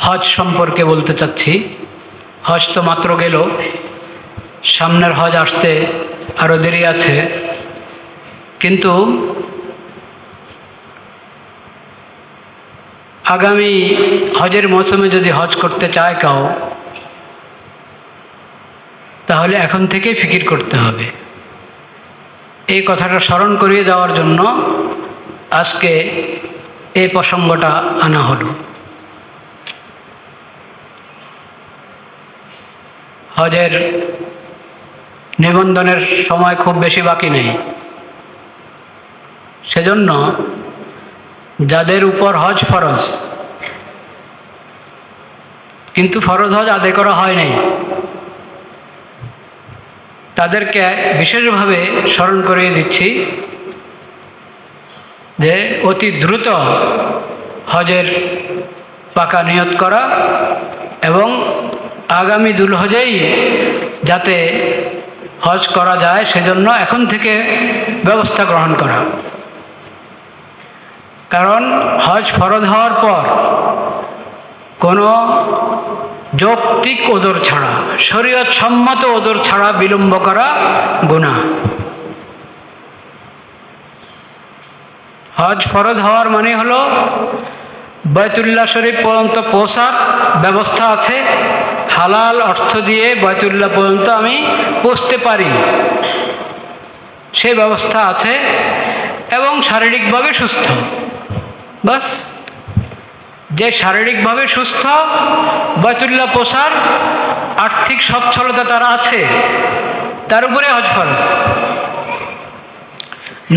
হজ সম্পর্কে বলতে চাচ্ছি। হজ তো মাত্র গেল, সামনের হজ আসতে আরও দেরি আছে, কিন্তু আগামী হজের মৌসুমে যদি হজ করতে চায় কেউ, তাহলে এখন থেকেই ফিকির করতে হবে। এই কথাটা স্মরণ করিয়ে দেওয়ার জন্য আজকে এই প্রসঙ্গটা আনা হলো। হজের নিবন্ধনের সময় খুব বেশি বাকি নেই, সেজন্য যাদের উপর হজ ফরজ কিন্তু ফরজ হজ আদায় করা হয় নাই, তাদেরকে বিশেষভাবে স্মরণ করিয়ে দিচ্ছি যে অতি দ্রুত হজের পাকা নিয়ত করা এবং আগামী দুলহজেই যাতে হজ করা যায় সেজন্য এখন থেকে ব্যবস্থা গ্রহণ করা। কারণ হজ ফরজ হওয়ার পর কোনো যৌক্তিক ওজর ছাড়া, শরীয়ত সম্মত ওজর ছাড়া বিলম্ব করা গুনাহ। হজ ফরজ হওয়ার মানে হলো বাইতুল্লাহ শরীফ পর্যন্ত পৌঁছার ব্যবস্থা আছে, হালাল অর্থ দিয়ে বাইতুল্লাহ পর্যন্ত আমি পৌঁছতে পারি সেই ব্যবস্থা আছে, এবং শারীরিকভাবে সুস্থ। বাস, যে শারীরিকভাবে সুস্থ, বাইতুল্লাহ পৌঁছার আর্থিক সচ্ছলতা তার আছে, তার উপরে হজ ফরজ।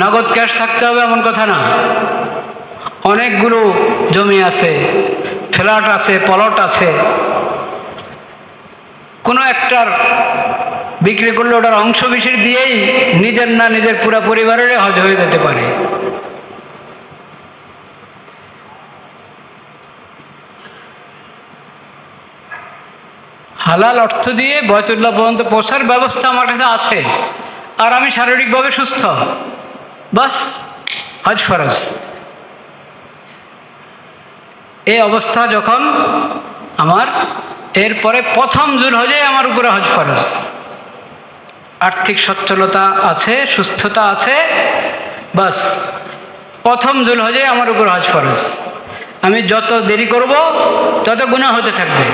নগদ ক্যাশ থাকতে হবে এমন কথা না, অনেকগুলো জমি আছে, ফ্ল্যাট আছে, প্লট আছে, কোনো একটার বিক্রি করলে ওটার অংশ বিশেষ দিয়েই নিজের না নিজের পুরো পরিবারের হজ হয়ে যেতে পারে। হালাল অর্থ দিয়ে বাইতুল্লাহ পর্যন্ত পৌঁছার ব্যবস্থা আমার কাছে আছে, আর আমি শারীরিকভাবে সুস্থ, বাস হজ ফরজ। এই অবস্থা যখন আমার, এরপরে প্রথম যুলহজে আমার উপরে হজ ফরজ। আর্থিক সচ্ছলতা আছে, সুস্থতা আছে, বাস প্রথম যুলহজে আমার উপর হজ ফরজ। আমি যত দেরি করব তত গুনাহ হতে থাকবে,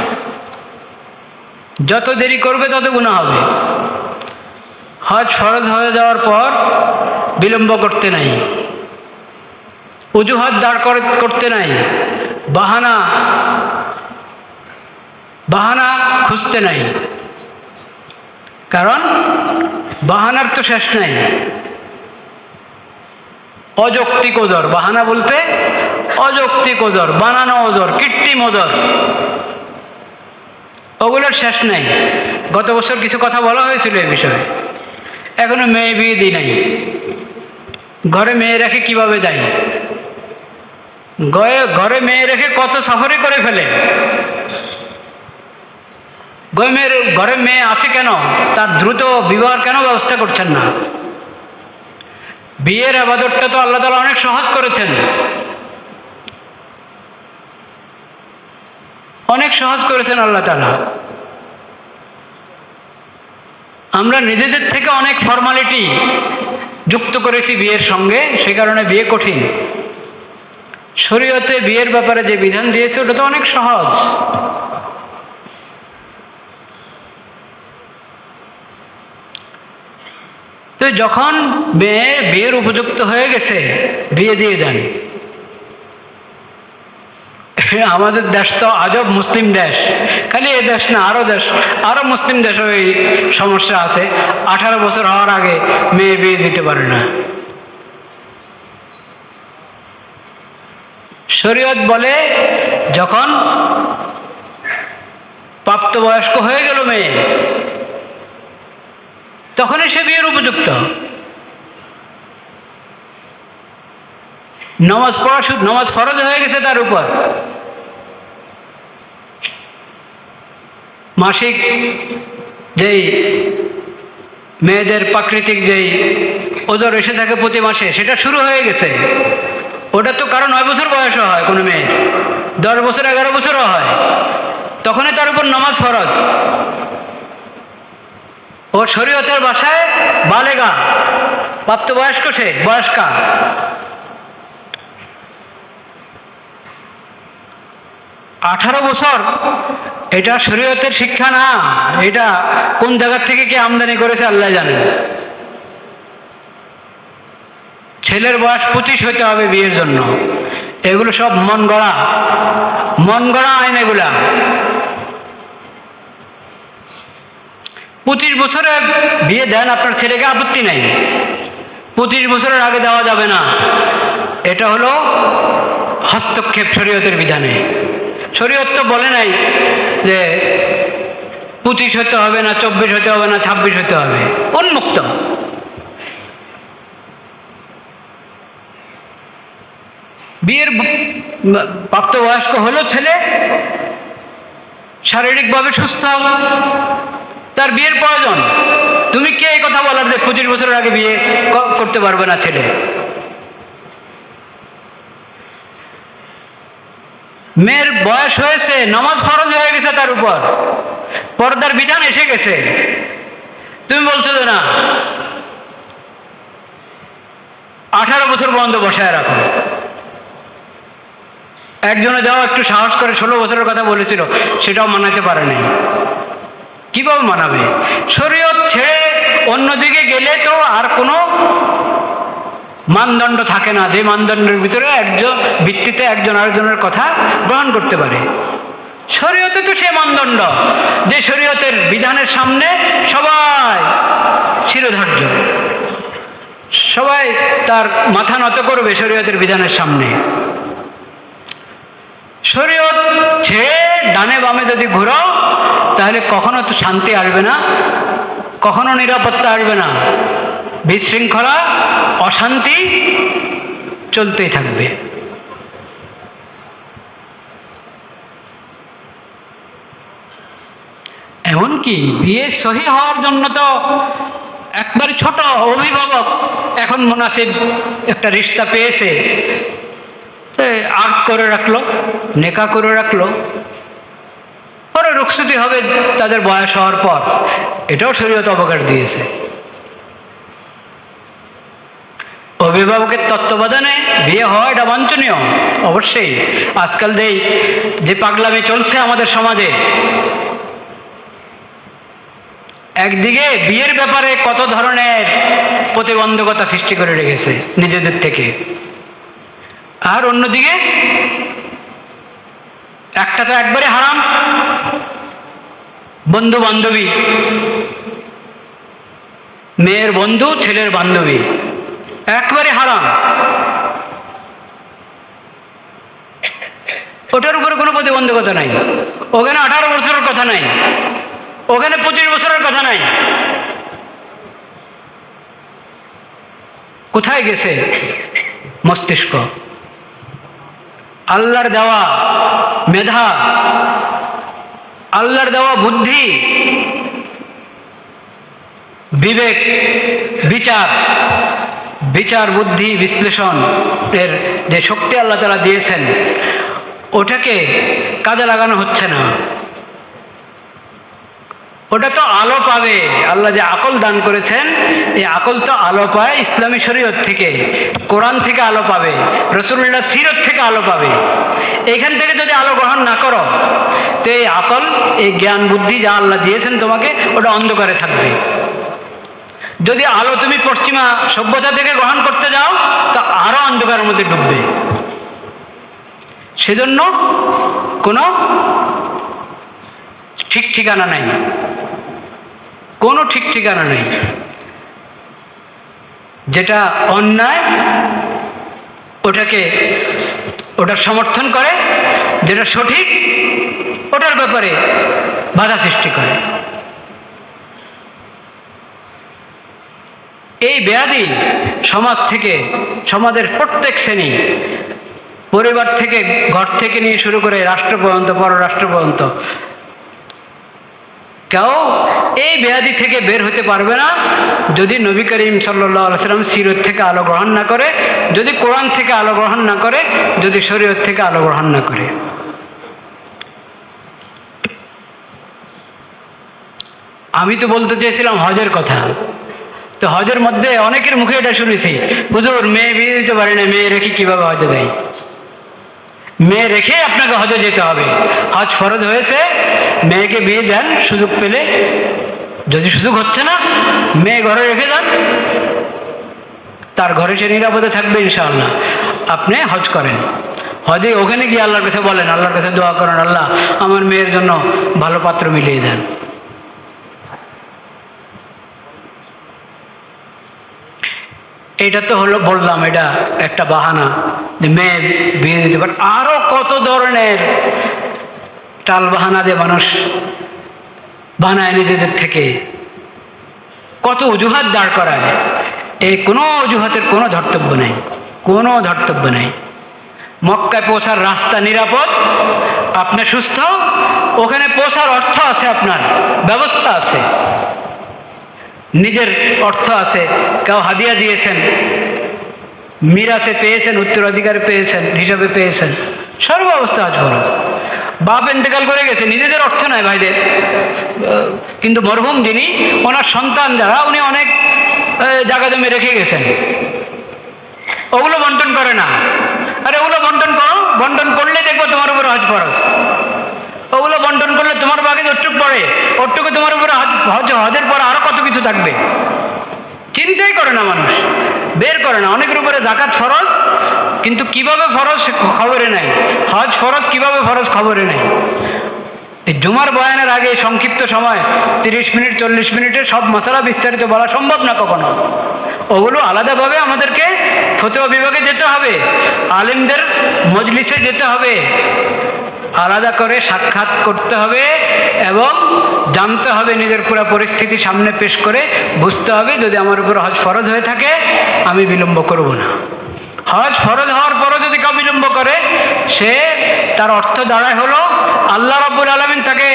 যত দেরি করবে তত গুনাহ হবে। হজ ফরজ হয়ে যাওয়ার পর বিলম্ব করতে নাই, অজুহাত দাঁড় করতে নাই, বাহানা খুঁজতে নাই, কারণ বাহানার তো শেষ নাই। অযৌক্তিক ওজর, বাহানা বলতে অযৌক্তিক ওজর, বানানো ওজর, কৃত্রিম ওজর, ওগুলোর শেষ নাই। গত বছর কিছু কথা বলা হয়েছিল এই বিষয়ে। এখনো মেয়ে বিয়ে দিই নাই, ঘরে মেয়ে রেখে কিভাবে যাই, ঘরে মেয়ে রেখে কত সফরে করে ফেলে। ঘরে মেয়ে আছে কেন, তার দ্রুত বিবাহের কেন ব্যবস্থা করছেন না? বিয়ের ইবাদতটা তো আল্লাহ তাআলা অনেক সহজ করেছেন, অনেক সহজ করেছেন আল্লাহ তাআলা। আমরা নিজেদের থেকে অনেক ফর্মালিটি যুক্ত করেছি বিয়ের সঙ্গে, সে কারণে বিয়ে কঠিন। শরীয়তে বিয়ের ব্যাপারে যে বিধান দিয়েছে ওটা তো অনেক সহজ। তো যখন বিয়ের উপযুক্ত হয়ে গেছে, বিয়ে দিয়ে দেন। আমাদের দেশ তো আজব মুসলিম দেশ, খালি এ দেশ না, আরো মুসলিম দেশে ওই সমস্যা আছে। 18 বছর হওয়ার আগে মেয়ে বিয়ে দিতে পারে না। শরীয়ত বলে যখন প্রাপ্তবয়স্ক হয়ে গেল মেয়ে, তখনই সে বিয়ের উপযুক্ত। নামাজ ফরজ হয়ে গেছে তার উপর, মাসিক যেই মেয়েদের প্রাকৃতিক যেই ওজর এসে থাকে প্রতি মাসে, সেটা শুরু হয়ে গেছে। ওটা তো কারণ 9 বছর বয়সে হয় কোনো মেয়ের, 10 বছর 11 বছরও হয়, তখনই তার উপর নামাজ ফরজ। ও শরীয়তের ভাষায় বালেগা, প্রাপ্তবয়স্ক, সে বয়স্কা। 18 বছর এটা শরীয়তের শিক্ষা না, এটা কোন জায়গা থেকে কে আমদানি করেছে আল্লাহ জানেন। ছেলের বয়স 25 হতে হবে বিয়ের জন্য। এগুলো সব মন গড়া আইন এগুলা। 25 বছরে বিয়ে দেন আপনার ছেলেকে, আপত্তি নাই। 25 বছরের আগে দেওয়া যাবে না, এটা হলো হস্তক্ষেপ শরীয়তের বিধানে। শরীয়ত তো বলে নাই যে 25 হতে হবে না, 24 হতে হবে না, 26 হতে হবে, উন্মুক্ত। বিয়ের প্রাপ্তবয়স্ক হলো ছেলে, শারীরিকভাবে সুস্থ, তার বিয়ের প্রয়োজন। তুমি কে এই কথা বলার যে 25 বছরের আগে বিয়ে করতে পারবে না ছেলে? মেয়ের বয়স হয়েছে, নামাজ ফরজ হয়ে গেছে, তার উপর পর্দার বিধান এসে গেছে, তুমি বলছো যে না 18 বছর পর্যন্ত বসায় রাখো। একজনে যাও একটু সাহস করে 16 বছরের কথা বলেছিল, সেটাও মানাতে পারে নাই। কিভাবে মানাবে? শরীয়ত ছেড়ে অন্যদিকে গেলে তো আর কোনো মানদণ্ড থাকে না, যে মানদণ্ডের ভিতরে একজন ভিত্তিতে একজন আরেকজনের কথা গ্রহণ করতে পারে। শরীয়তে তো সে মানদণ্ড যে শরীয়তের বিধানের সামনে সবাই শিরোধার্য, সবাই তার মাথা নত করবে শরীয়তের বিধানের সামনে। শরীয়ত ছেড়ে ডানে বামে যদি ঘুরো তাহলে কখনো তো শান্তি আসবে না, কখনো নিরাপত্তা আসবে না, বিশৃঙ্খলা, অশান্তি চলতেই থাকবে। এমনকি বিয়ে সহি হওয়ার জন্য তো একবারে ছোট অভিভাবক এখন মুনাসিব একটা রিশতা পেয়েছে, আক্ত করে রাখলো, নেকা করে রাখলো, পরে রুখসতি হবে তাদের বয়স হওয়ার পর, এটাও শরীয়ত অবকাশ দিয়েছে। অভিভাবকের তত্ত্বাবধানে বিয়ে হওয়া এটা বাঞ্ছনীয় অবশ্যই। আজকাল যে পাগলামি চলছে আমাদের সমাজে, একদিকে বিয়ের ব্যাপারে কত ধরনের প্রতিবন্ধকতা সৃষ্টি করে রেখেছে নিজেদের থেকে, আর অন্যদিকে একটা তো একবারে হারাম, বন্ধু বান্ধবী, মেয়ের বন্ধু ছেলের বান্ধবী একবারে হারাম। ওটার উপরে কোনো প্রতিবন্ধকতা নাই, ওখানে 18 বছরের কথা নাই, ওখানে 25 বছরের কথা নাই। কোথায় গেছে মস্তিষ্ক? আল্লাহর দেওয়া মেধা, আল্লাহর দেওয়া বুদ্ধি, বিবেক, বিচার বুদ্ধি বিশ্লেষণ এর যে শক্তি আল্লাহ তাআলা দিয়েছেন, ওটাকে কাজে লাগানো হচ্ছে না। ওটা তো আলো পাবে, আল্লাহ যে আকল দান করেছেন, এই আকল তো আলো পায় ইসলামী শরীয়ত থেকে, কোরআন থেকে আলো পাবে, রাসূলুল্লাহ সিরত থেকে আলো পাবে। এইখান থেকে যদি আলো গ্রহণ না করো তো এই আকল, এই জ্ঞান বুদ্ধি যা আল্লাহ দিয়েছেন তোমাকে, ওটা অন্ধকারে থাকবে। যদি আলো তুমি পশ্চিমা সভ্যতা থেকে গ্রহণ করতে যাও তা আরো অন্ধকারের মধ্যে ডুববে। সেজন্য কোনো ঠিক ঠিকানা নাই, কোনো ঠিক ঠিকানা নেই। যেটা অন্যায় ওটার সমর্থন করে, যেটা সঠিক ওটার ব্যাপারে বাধা সৃষ্টি করে। এই ব্যাধি সমাজ থেকে, সমাজের প্রত্যেক শ্রেণী, পরিবার থেকে, ঘর থেকে নিয়ে শুরু করে রাষ্ট্র পর্যন্ত, পররাষ্ট্র পর্যন্ত, কেউ এই ব্যাধি থেকে বের হতে পারবে না যদি নবী করিম সাল্লাল্লাহু আলাইহি ওয়াসাল্লাম সিরত থেকে আলো গ্রহণ না করে, যদি কোরআন থেকে আলো গ্রহণ না করে, যদি শরীয়ত থেকে আলো গ্রহণ না করে। আমি তো বলতে চেয়েছিলাম হজের কথা। তো হজের মধ্যে অনেকের মুখে এটা শুনেছি, হুজুর মেয়ে বিয়ে দিতে পারে না, মেয়ে রেখে কিভাবে হজে দেয়? মেয়ে রেখে আপনাকে হজে যেতে হবে। হজ ফরজ হয়েছে, মেয়েকে বিয়ে দেন সুযোগ পেলে। যদি সুযোগ হচ্ছে না, মেয়ে ঘরে রেখে দেন, তার ঘরে সে নিরাপদে থাকবে ইনশাআল্লাহ। আপনি হজ করেন, হজে ওখানে গিয়ে আল্লাহর কাছে বলেন, আল্লাহর কাছে দোয়া করেন, আল্লাহ আমার মেয়ের জন্য ভালো পাত্র মিলিয়ে দেন। এটা তো হলো, বললাম এটা একটা বাহানা যে মেয়ে বিয়ে দিতে পারে। আরো কত ধরনের টাল বাহানা দিয়ে মানুষ বানায় নিজেদের থেকে, কত অজুহাত দাঁড় করায়। এই কোনো অজুহাতের কোনো ধর্তব্য নেই, কোনো ধর্তব্য নেই। মক্কায় পৌঁছার রাস্তা নিরাপদ, আপনি সুস্থ, ওখানে পৌঁছার অর্থ আছে, আপনার ব্যবস্থা আছে, নিজের অর্থ আছে, কেউ হাদিয়া দিয়েছেন, মিরাসে পেয়েছেন, উত্তরাধিকারে পেয়েছেন, হিসাবে পেয়েছেন, সর্ব অবস্থা আজ ফরজ। বাপ ইন্তেকাল করে গেছে, নিজেদের অর্থ নয় ভাইদের, কিন্তু মরহুম যিনি, ওনার সন্তান যারা, উনি অনেক জায়গা জমি রেখে গেছেন, ওগুলো বন্টন করে না। আরে ওগুলো বন্টন করো, বন্টন করলে দেখবো তোমার উপরে হজ ফরজ। ওগুলো বন্টন করলে তোমার বাকি ওটুক পড়ে, ওটুকু তোমার উপরে হজের পরে আরো কত কিছু থাকবে, চিন্তাই করে না মানুষ, বের করে না। অনেকের উপরে জাকাত ফরজ, কিন্তু কিভাবে ফরজ খবরে নাই, হজ ফরজ কিভাবে ফরজ খবরে নাই। এই জুমার বয়ানের আগে সংক্ষিপ্ত সময় 30 মিনিট 40 মিনিটে সব মশলা বিস্তারিত বলা সম্ভব না কখনো। ওগুলো আলাদাভাবে আমাদেরকে ফতোয়া বিভাগে যেতে হবে, আলেমদের মজলিসে যেতে হবে, আলাদা করে সাক্ষাৎ করতে হবে এবং জানতে হবে, নিজের পুরো পরিস্থিতি সামনে পেশ করে বুঝতে হবে, যদি আমার উপর হজ ফরজ হয়ে থাকে আমি বিলম্ব করব না। হজ ফরজ হওয়ার পরও যদি কেউ বিলম্ব করে, সে তার অর্থ দাঁড়ায় হলো আল্লাহ রাব্বুল আলামিন তাকে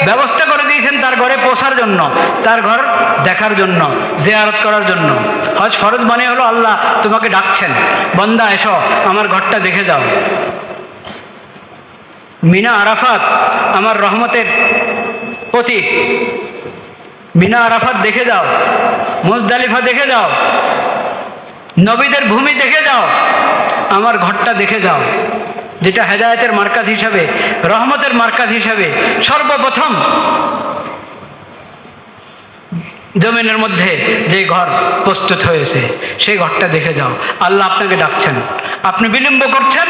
ব্যবস্থা করে দিয়েছেন তার ঘরে পৌঁছার জন্য, তার ঘর দেখার জন্য, জিয়ারত করার জন্য। হজ ফরজ মানে হলো আল্লাহ তোমাকে ডাকছেন, বান্দা এসো আমার ঘরটা দেখে যাও। মিনা আরাফাত আমার রহমতের প্রতীক, মিনা আরাফাত দেখে যাও, মুজদালিফা দেখে যাও, নবীদের ভূমি দেখে যাও, আমার ঘরটা দেখে যাও, যেটা হেদায়েতের মার্কাজ হিসাবে, রহমতের মার্কাজ হিসাবে সর্বপ্রথম জমিনের মধ্যে যে ঘর প্রস্তুত হয়েছে, সেই ঘরটা দেখে যাও। আল্লাহ আপনাকে ডাকছেন, আপনি বিলম্ব করছেন,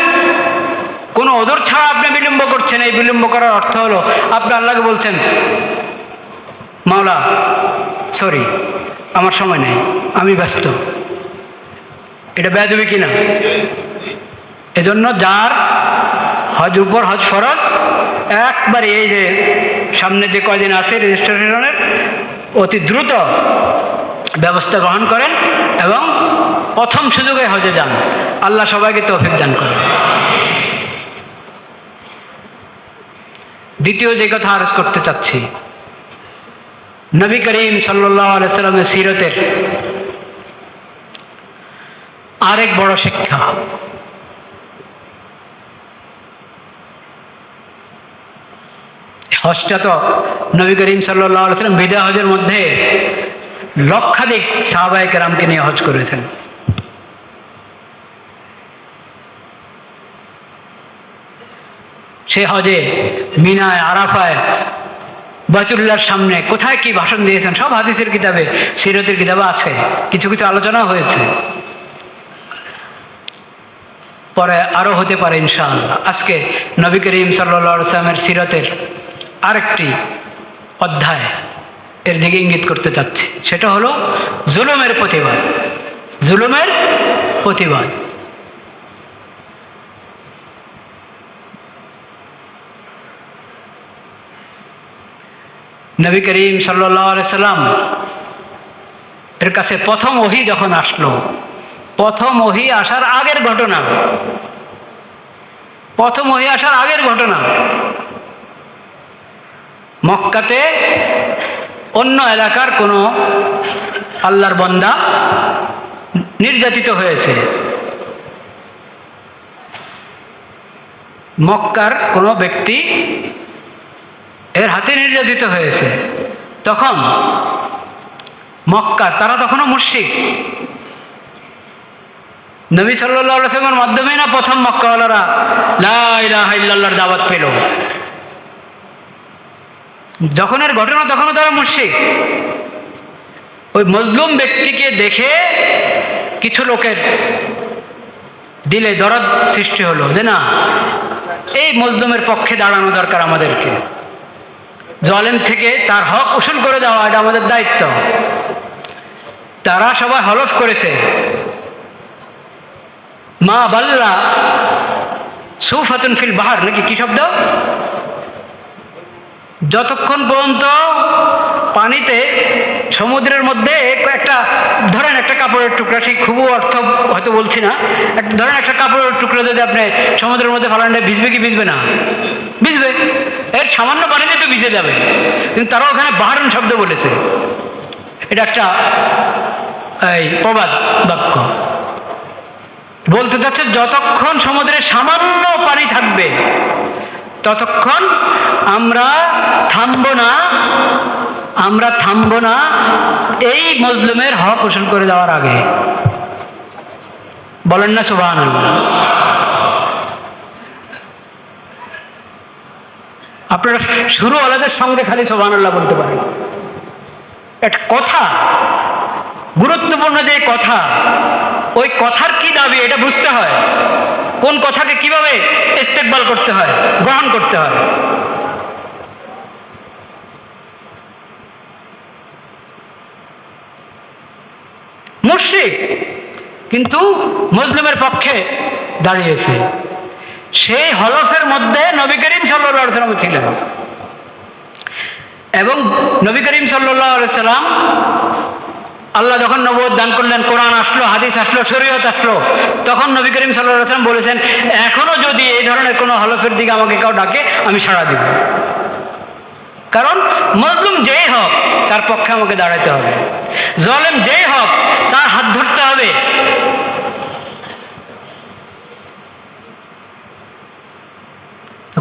কোনো ওজর ছাড়া আপনি বিলম্ব করছেন। এই বিলম্ব করার অর্থ হলো আপনি আল্লাহকে বলছেন, মাওলা সরি আমার সময় নেই, আমি ব্যস্ত। এটা বেয়াদবি কিনা? এজন্য যার হজ উপর হজ ফরজ, একবারে এই যে সামনে যে কয়দিন আছে রেজিস্ট্রেশনের, অতি দ্রুত ব্যবস্থা গ্রহণ করেন এবং প্রথম সুযোগে হজে যান। আল্লাহ সবাইকে তৌফিক দান করেন। দ্বিতীয় যে কথা আরজ করতে চাচ্ছি, নবী করিম সাল্লাল্লাহু আলাইহি সাল্লামের সিরতের আরেক বড় শিক্ষা, হজটা তো নবী করিম সাল্লাল্লাহু আলাইহি সাল্লাম বিদা হজের মধ্যে লক্ষাধিক সাহাবায়ে কেরামকে নিয়ে হজ করেছেন। সে হজে মিনায়, আরাফায়, বাইতুল্লাহর সামনে কোথায় কি ভাষণ দিয়েছেন সব হাদিসের কিতাবে, সিরতের কিতাবে আছে, কিছু কিছু আলোচনা হয়েছে, পরে আরো হতে পারে ইনশাআল্লাহ। আজকে নবী করিম সাল্লাল্লাহু আলাইহি ওয়াসাল্লামের সিরতের আরেকটি অধ্যায় এর দিকে ইঙ্গিত করতে চাচ্ছি, সেটা হলো জুলুমের প্রতিবাদ। জুলুমের প্রতিবাদ। নবী করিম সাল্লাল্লাহু আলাইহি সাল্লাম এর কাছে প্রথম ওহী যখন আসলো, প্রথম ওহী আসার আগের ঘটনা, প্রথম ওহী আসার আগের ঘটনা, মক্কাতে অন্য এলাকার কোনো আল্লাহর বান্দা নির্যাতিত হয়েছে, মক্কার কোনো ব্যক্তি এর হাতে নির্যাতিত হয়েছে। তখন মক্কার তারা তখনও মুশরিক। নবী সাল্লাল্লাহু আলাইহি ওয়াসাল্লামের মাধ্যমে না প্রথম মক্কাওয়ালারা লা ইলাহা ইল্লাল্লাহর দাওয়াত পেল। যখনের ঘটনা তখনও তারা মুশরিক। ওই মজলুম ব্যক্তিকে দেখে কিছু লোকের দিলে দরদ সৃষ্টি হলো যে না, এই মজলুমের পক্ষে দাঁড়ানো দরকার আমাদেরকে, জালেম থেকে তার হক উসুল করে দেওয়া এটা আমাদের দায়িত্ব। তারা সবাই হলফ করেছে, মা বাল্লা সুফাতুন ফিল বাহার, নাকি কি শব্দ, যতক্ষণ পর্যন্ত পানিতে সমুদ্রের মধ্যে একটা ধরেন একটা কাপড়ের টুকরা, সেই খুব অর্থ হয়তো বলছি না, ধরেন একটা কাপড়ের টুকরা যদি আপনি সমুদ্রের মধ্যে ফালান, ভিজবে কি ভিজবে না? ভিজবে। এর সামান্য পানিতে তো ভিজে যাবে, কিন্তু তারা ওখানে বাহারুন শব্দ বলেছে। এটা একটা এই প্রবাদ বাক্য বলতে চাচ্ছে, যতক্ষণ সমুদ্রে সামান্য পানি থাকবে ততক্ষণ আমরা থামবো না এই মজলুমের হক উসুল করে দেওয়ার আগে। বলেন না সুবহানাল্লাহ। আপনারা শুরু আলাদের সঙ্গে খালি সুবহানাল্লাহ বলতে পারেন। একটা কথা, গুরুত্বপূর্ণ যে কথা, ওই কথার কি দাবি এটা বুঝতে হয়। কোন কথাকে কিভাবে ইস্তেকবাল করতে হয়, গ্রহণ করতে হয়। মুশরিক কিন্তু মুসলিমের পক্ষে দাঁড়িয়েছে। সেই হলফের মধ্যে নবী করিম সাল্লাল্লাহু আলাইহি ওয়াসাল্লাম ছিলেন, এবং নবী করিম সাল্লাল্লাহু আলাইহি সাল্লাম আল্লাহ যখন নবুয়ত দান করলেন, কোরআন আসলো, হাদিস আসলো, শরীয়ত আসলো, তখন নবী করিম সাল্লাল্লাহু আলাইহি ওয়াসাল্লাম বলেছেন, এখনো যদি এই ধরনের কোনো হলফের দিকে আমাকে কেউ ডাকে আমি সাড়া দিব। কারণ মজলুম যেই হোক তার পক্ষে আমাকে দাঁড়াতে হবে, জালেম যেই হোক তার হাত ধরতে হবে।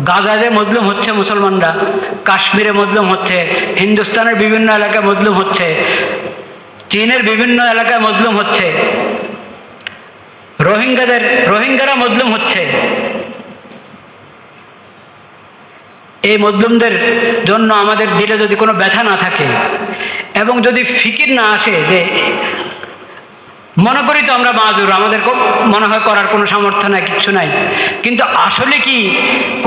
গাজায় মজলুম হচ্ছে মুসলমানরা, কাশ্মীরে মজলুম হচ্ছে, হিন্দুস্তানের বিভিন্ন এলাকায় মজলুম হচ্ছে, চীনের বিভিন্ন এলাকায় মজলুম হচ্ছে, রোহিঙ্গারা মজলুম হচ্ছে। এই মজলুমদের জন্য আমাদের দিলে যদি কোনো ব্যথা না থাকে এবং যদি ফিকির না আসে, যে মনে করি তো আমরা মাজুর, আমাদের মনে হয় করার কোনো সামর্থ্য নাই, কিচ্ছু নাই, কিন্তু আসলে কি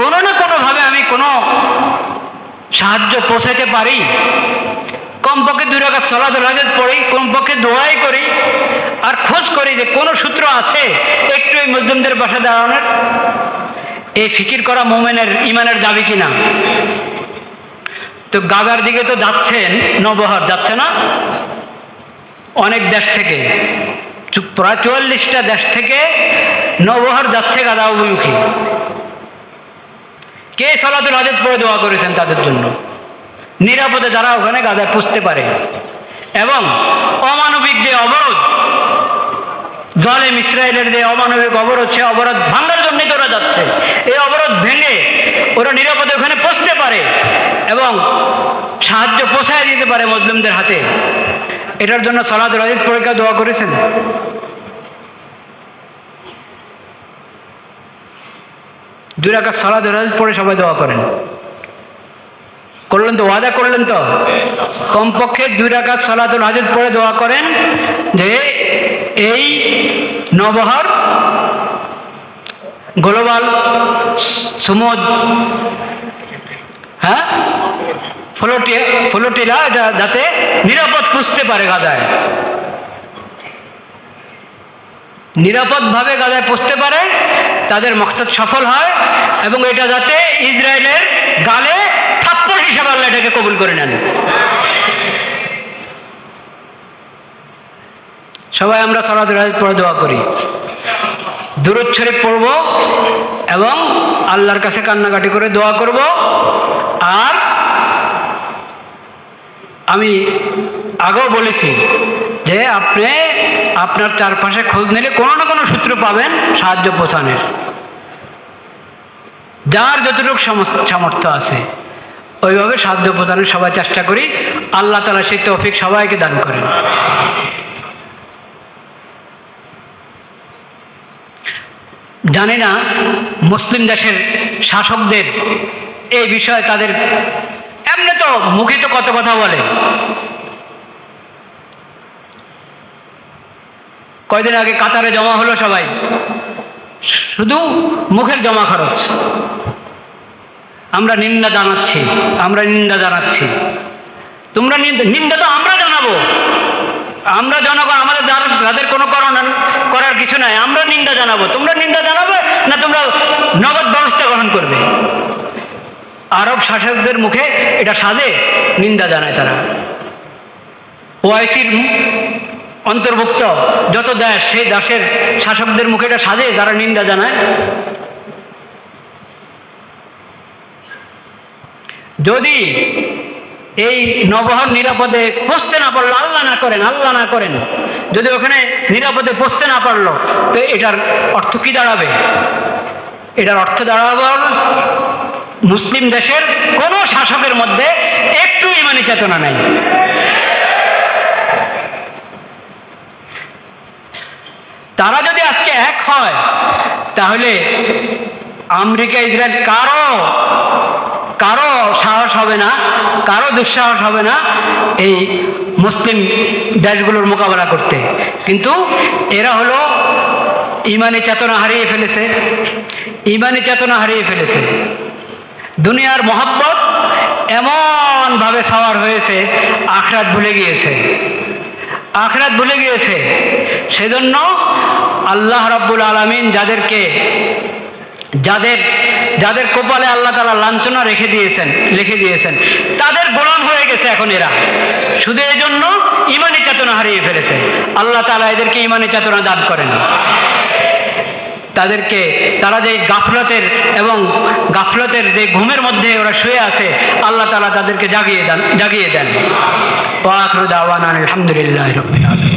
কোনো না কোনোভাবে আমি কোনো সাহায্য পৌঁছাতে পারি, কমপক্ষে 2 রাকাত সালাতুল হাজাত পড়ি, কমপক্ষে দোয়াই করি, আর খোঁজ করি যে কোনো সূত্র আছে একটু এই মুসলিমদের পাশে দাঁড়ানোর। এই ফিকির করা মুমিনের ইমানের দাবি কিনা? তো গাজার দিকে তো যাচ্ছেন, নবহার যাচ্ছে না, অনেক দেশ থেকে, প্রায় 44টা দেশ থেকে নবহার যাচ্ছে গাজা অভিমুখী। কে সালাতুল হাজাত পড়ে দোয়া করেছেন তাদের জন্য, নিরাপদে যারা ওখানে গাজায় পুষতে পারে। এবং অমানবিক যে অবরোধ, জালেম ইসরায়েলের যে অমানবিক অবরোধ, সে অবরোধ ভাঙার জন্যই তো ওরা যাচ্ছে। এই অবরোধ ভেঙে ওরা নিরাপদে ওখানে পৌঁছতে পারে এবং সাহায্য পৌঁছায় দিতে পারে মুসলিমদের হাতে। এটার জন্য সালাতুল হাজাত পড়ে কেউ দোয়া করেছেন? দুই রাকাত সালাতুল হাজাত পড়ে সবাই দোয়া করেন, করলেন তো, ওয়াদা করলেন তো, কমপক্ষে 2 রাকাত সালাতুল হাজাত পড়ে দোয়া করেন যে এই নবহার গ্লোবাল সমুদ, হ্যাঁ, ফ্লোটিলা এটা যাতে নিরাপদ পুষতে পারে গাজায়, নিরাপদভাবে গাজায় পুষতে পারে, তাদের মকসদ সফল হয়, এবং এটা যাতে ইসরায়েলের গালে থাপ্পড় হিসাবে আল্লাহ এটাকে কবুল করে নেন। সবাই আমরা সালাতুল হাজাত পড়ে দোয়া করি, দুরূদ শরীফ পড়ব এবং আল্লাহর কাছে কান্নাকাটি করে দোয়া করব। আর আমি আগেও বলেছি যে আপনি আপনার চারপাশে খোঁজ নিলে কোনো না কোনো সূত্র পাবেন সাহায্য পৌঁছানোর, যার যতটুকু সামর্থ্য আছে ওইভাবে সাহায্য প্রদানের সবাই চেষ্টা করি। আল্লাহ তাআলা সেই তৌফিক সবাইকে দান করেন। জানি না মুসলিম দেশের শাসকদের এই বিষয়ে তাদের এমনি তো মুখে তো কত কথা বলে। কয়দিন আগে কাতারে জমা হলো সবাই, শুধু মুখের জমা খরচ। আমরা নিন্দা জানাচ্ছি, আমরা নিন্দা জানাচ্ছি। তোমরা নিন্দা তো আমরা জানাবো, আমরা জনগণ, আমাদের যাদের কোনো করার কিছু নাই, আমরা নিন্দা জানাবো। তোমরা নিন্দা জানাবে না তোমরা নগদ ব্যবস্থা গ্রহণ করবে? আরব শাসকদের মুখে এটা সাজে, নিন্দা জানায় তারা। ওআইসির অন্তর্ভুক্ত যত দেশ, সেই দেশের শাসকদের মুখে এটা সাজে, যারা নিন্দা জানায়। যদি এই নবহর নিরাপদে পৌঁছতে না পারলো, আল্লাহ না করেন, আল্লাহ না করেন, যদি ওখানে নিরাপদে পৌঁছতে না পারলো, তো এটার অর্থ কি দাঁড়াবে? এটার অর্থ দাঁড়াবে মুসলিম দেশের কোনো শাসকের মধ্যে একটু ইমানি চেতনা নাই। তারা যদি আজকে এক হয়, তাহলে আমেরিকা, ইসরায়েল কারো সাহস হবে না, কারো দুঃসাহস হবে না এই মুসলিম দেশগুলোর মোকাবেলা করতে। কিন্তু এরা হলো ইমানি চেতনা হারিয়ে ফেলেছে, ইমানি চেতনা হারিয়ে ফেলেছে। দুনিয়ার মহব্বত এমনভাবে সাওয়ার হয়েছে, আখিরাত ভুলে গিয়েছে, আখিরাত ভুলে গিয়েছে। সেজন্য আল্লাহ রাব্বুল আলামিন যাদের কপালে আল্লাহ তাআলা লাঞ্ছনা লিখে দিয়েছেন, তাদের গোলাম হয়ে গেছে এখন এরা। শুধু এই জন্য ইমানি চেতনা হারিয়ে ফেলেছে। আল্লাহ তাআলা এদেরকে ইমানি চেতনা দান করেন। তারা যে গাফলতের যে ঘুমের মধ্যে ওরা শুয়ে আছে, আল্লাহ তাআলা তাদেরকে জাগিয়ে দেন। ওয়া আখিরু দাওয়ানা আলহামদুলিল্লাহি রাব্বিল আলামিন।